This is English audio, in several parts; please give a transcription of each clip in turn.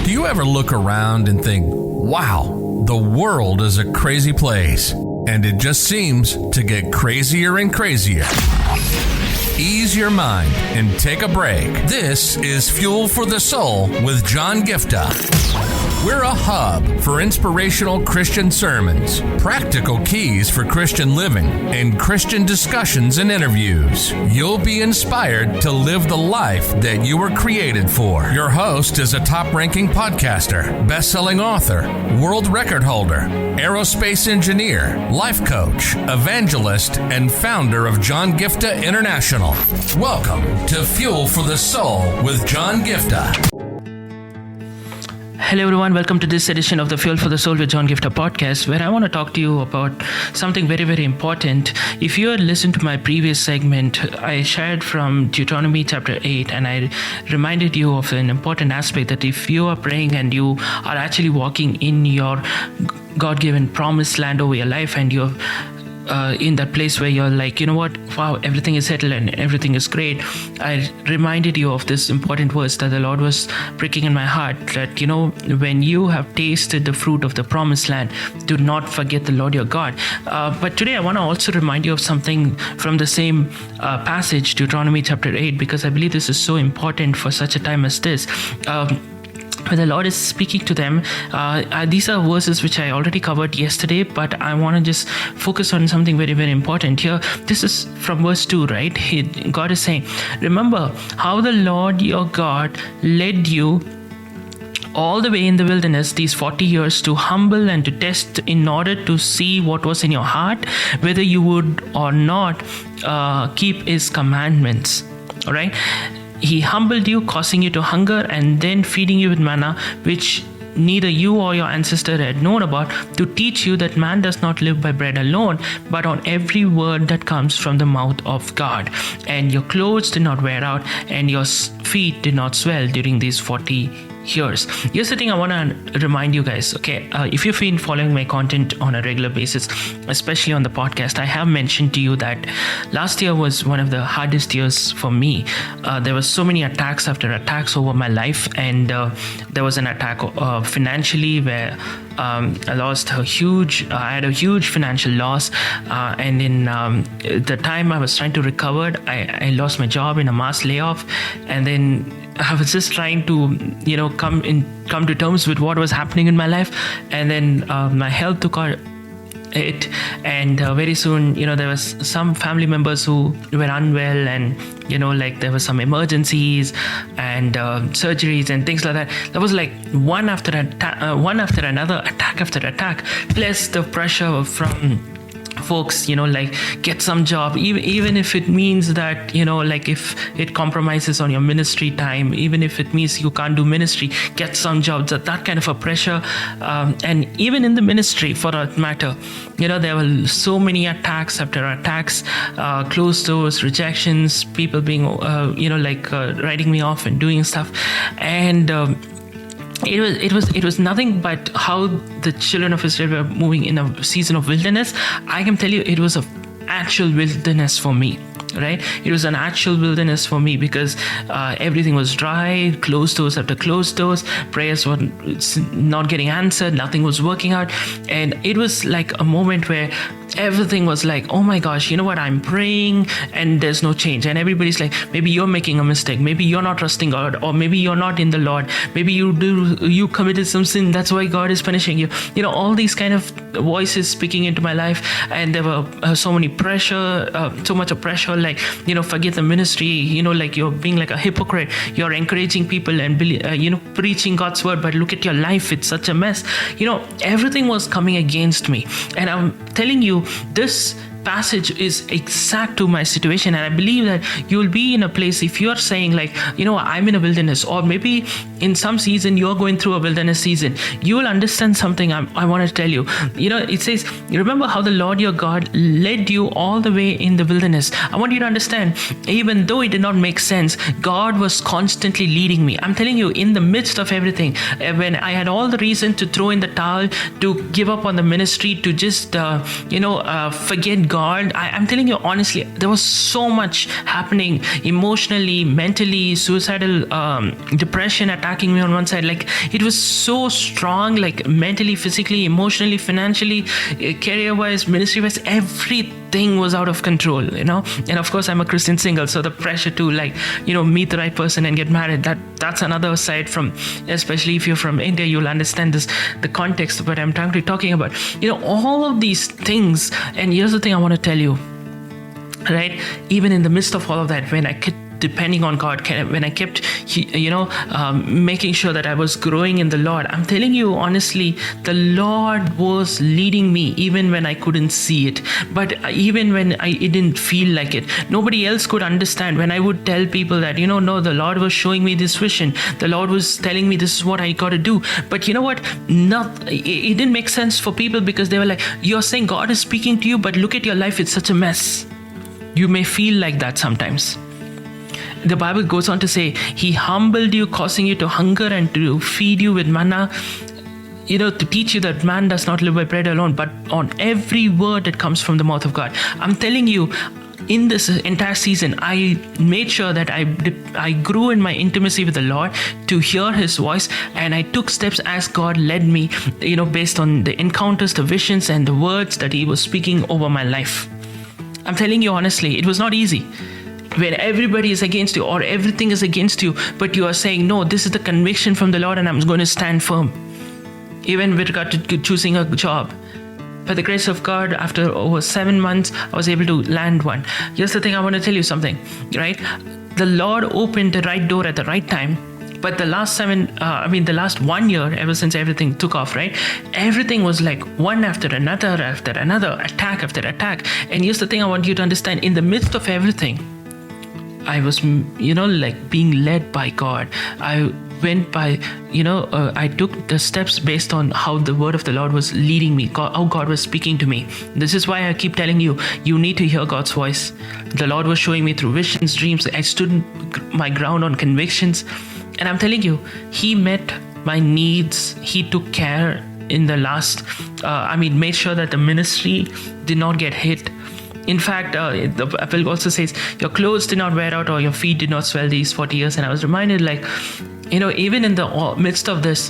Do you ever look around and think, wow, the world is a crazy place, and it just seems to get crazier and crazier? Ease your mind and take a break. This is Fuel for the Soul with John Giftah. We're a hub for inspirational Christian sermons, practical keys for Christian living, and Christian discussions and interviews. You'll be inspired to live the life that you were created for. Your host is a top-ranking podcaster, best-selling author, world record holder, aerospace engineer, life coach, evangelist, and founder of John Giftah International. Welcome to Fuel for the Soul with John Giftah. Hello everyone, welcome to this edition of the Fuel for the Soul with John Giftah podcast, where I want to talk to you about something very, very important. If you had listened to my previous segment, I shared from Deuteronomy chapter 8, and I reminded you of an important aspect that if you are praying and you are actually walking in your God-given promised land over your life, and you're in that place where you're like, you know what, wow, everything is settled and everything is great. I reminded you of this important verse that the Lord was pricking in my heart, that, you know, when you have tasted the fruit of the promised land, do not forget the Lord your God. But today I want to also remind you of something from the same passage, Deuteronomy chapter 8, because I believe this is so important for such a time as this. When the Lord is speaking to them, these are verses which I already covered yesterday, but I want to just focus on something very, very important here. This is from verse 2, right? God is saying, remember how the Lord your God led you all the way in the wilderness these 40 years to humble and to test in order to see what was in your heart, whether you would or not keep his commandments. All right? He humbled you, causing you to hunger, and then feeding you with manna, which neither you or your ancestor had known about, to teach you that man does not live by bread alone, but on every word that comes from the mouth of God. And your clothes did not wear out, and your feet did not swell during these 40 years. Here's the thing I want to remind you guys, okay? If you've been following my content on a regular basis, especially on the podcast, I have mentioned to you that last year was one of the hardest years for me. There were so many attacks after attacks over my life, and there was an attack financially where I had a huge financial loss, and in the time I was trying to recover, I lost my job in a mass layoff, and then I was just trying to, you know, come to terms with what was happening in my life, and then my health took it, and very soon, you know, there was some family members who were unwell, and, you know, like there were some emergencies and surgeries and things like that. There was like one after another, attack after attack, plus the pressure from folks, you know, like, get some job, even if it means that, you know, like, if it compromises on your ministry time, even if it means you can't do ministry, get some jobs, that kind of a pressure. And even in the ministry, for that matter, you know, there were so many attacks after attacks, closed doors, rejections, people being, writing me off and doing stuff. And It was nothing but how the children of Israel were moving in a season of wilderness. I can tell you, it was an actual wilderness for me. Right? It was an actual wilderness for me because everything was dry, closed doors after closed doors, prayers were not getting answered, nothing was working out. And it was like a moment where everything was like, oh my gosh, you know what, I'm praying and there's no change. And everybody's like, maybe you're making a mistake, maybe you're not trusting God, or maybe you're not in the Lord, maybe you committed some sin, that's why God is punishing you. You know, all these kind of voices speaking into my life. And there were so much of pressure, like, you know, forget the ministry, you know, like, you're being like a hypocrite, you're encouraging people and preaching God's word, but look at your life, it's such a mess. You know, everything was coming against me. And I'm telling you, this passage is exact to my situation, and I believe that you will be in a place, if you're saying like, you know, I'm in a wilderness, or maybe in some season you're going through a wilderness season, you will understand something I want to tell you. You know, it says, remember how the Lord your God led you all the way in the wilderness. I want you to understand, even though it did not make sense, God was constantly leading me. I'm telling you, in the midst of everything, when I had all the reason to throw in the towel, to give up on the ministry, to just forget God, I'm telling you honestly, there was so much happening emotionally, mentally, suicidal depression attacking me on one side. Like, it was so strong, like mentally, physically, emotionally, financially, career-wise, ministry-wise, everything was out of control, And of course, I'm a Christian single, so the pressure to meet the right person and get married, that's another side from, especially if you're from India, you'll understand the context of what I'm talking about. All of these things. And here's the thing I want to tell you, right? Even in the midst of all of that, when I kept depending on God, when I kept, making sure that I was growing in the Lord, I'm telling you honestly, the Lord was leading me even when I couldn't see it. But even when it didn't feel like it, nobody else could understand. When I would tell people that, no, the Lord was showing me this vision, the Lord was telling me this is what I got to do. But you know what? It didn't make sense for people, because they were like, you're saying God is speaking to you, but look at your life, it's such a mess. You may feel like that sometimes. The Bible goes on to say, He humbled you, causing you to hunger, and to feed you with manna, to teach you that man does not live by bread alone, but on every word that comes from the mouth of God. I'm telling you, in this entire season, I made sure that I grew in my intimacy with the Lord to hear His voice, and I took steps as God led me, based on the encounters, the visions, and the words that He was speaking over my life. I'm telling you honestly, it was not easy. When everybody is against you or everything is against you, but you are saying, no, this is the conviction from the Lord and I'm going to stand firm. Even with regard to choosing a job. By the grace of God, after over 7 months, I was able to land one. Here's the thing, I want to tell you something, right? The Lord opened the right door at the right time. But the last 1 year, ever since everything took off, right? Everything was like one after another, attack after attack. And here's the thing I want you to understand. In the midst of everything, I was, being led by God. I went by, I took the steps based on how the word of the Lord was leading me, how God was speaking to me. This is why I keep telling you, you need to hear God's voice. The Lord was showing me through visions, dreams. I stood my ground on convictions. And I'm telling you, He met my needs. He took care in the last, made sure that the ministry did not get hit. In fact, the Bible also says, your clothes did not wear out or your feet did not swell these 40 years. And I was reminded, even in the midst of this,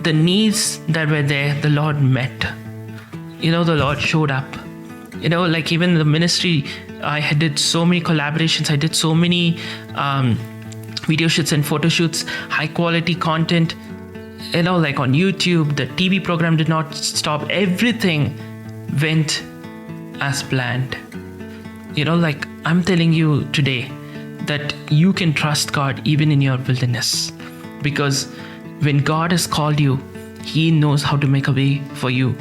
the needs that were there, the Lord met. The Lord showed up. Even the ministry, I did so many collaborations. I did so many video shoots and photo shoots, high quality content, on YouTube. The TV program did not stop. Everything went as planned. I'm telling you today that you can trust God even in your wilderness, because when God has called you, He knows how to make a way for you.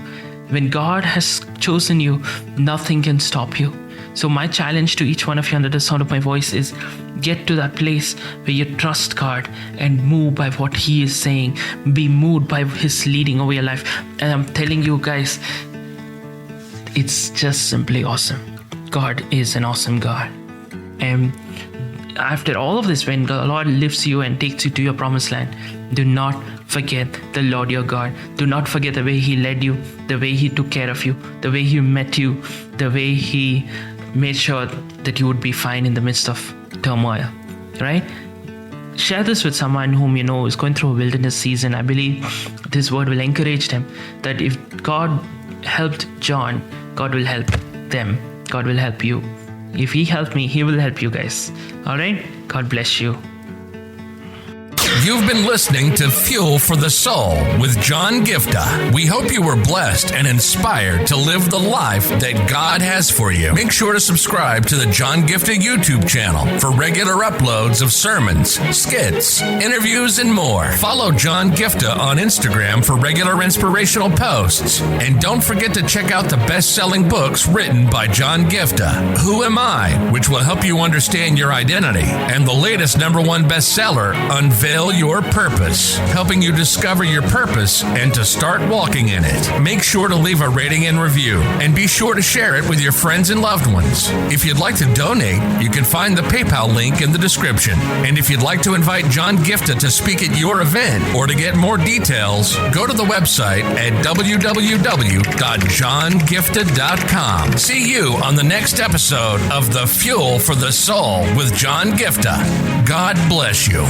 When God has chosen you, nothing can stop you. So my challenge to each one of you under the sound of my voice is, get to that place where you trust God and move by what He is saying. Be moved by His leading over your life. And I'm telling you guys, it's just simply awesome. God is an awesome God. And after all of this, when the Lord lifts you and takes you to your promised land, do not forget the Lord your God. Do not forget the way He led you, the way He took care of you, the way He met you, the way He made sure that you would be fine in the midst of turmoil, right? Share this with someone whom you know is going through a wilderness season. I believe this word will encourage them that if God helped John, God will help them. God will help you. If He helped me, He will help you guys. All right? God bless you. You've been listening to Fuel for the Soul with John Giftah. We hope you were blessed and inspired to live the life that God has for you. Make sure to subscribe to the John Giftah YouTube channel for regular uploads of sermons, skits, interviews, and more. Follow John Giftah on Instagram for regular inspirational posts. And don't forget to check out the best-selling books written by John Giftah, Who Am I?, which will help you understand your identity, and the latest #1 bestseller, Unveil Fulfill your purpose, helping you discover your purpose and to start walking in it. Make sure to leave a rating and review, and be sure to share it with your friends and loved ones. If you'd like to donate, you can find the PayPal link in the description. And if you'd like to invite John Giftah to speak at your event or to get more details, go to the website at www.johngiftah.com. See you on the next episode of The Fuel for the Soul with John Giftah. God bless you.